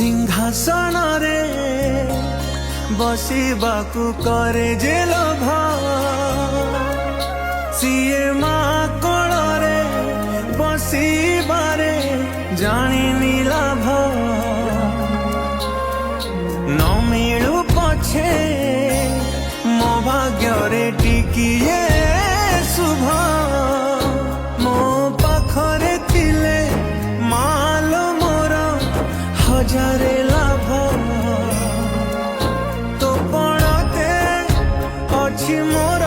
सिंहासन रे बसिबाकू करे जे लोभ सीए माँ कोଳରେ बसिबारे जानिनी लाभ न मिलू पछे मो भाग्य रे टिकिए शुभ मो पाखरे थिले माल मोर हजारे लाभ तो पड़ते अच्छी मोर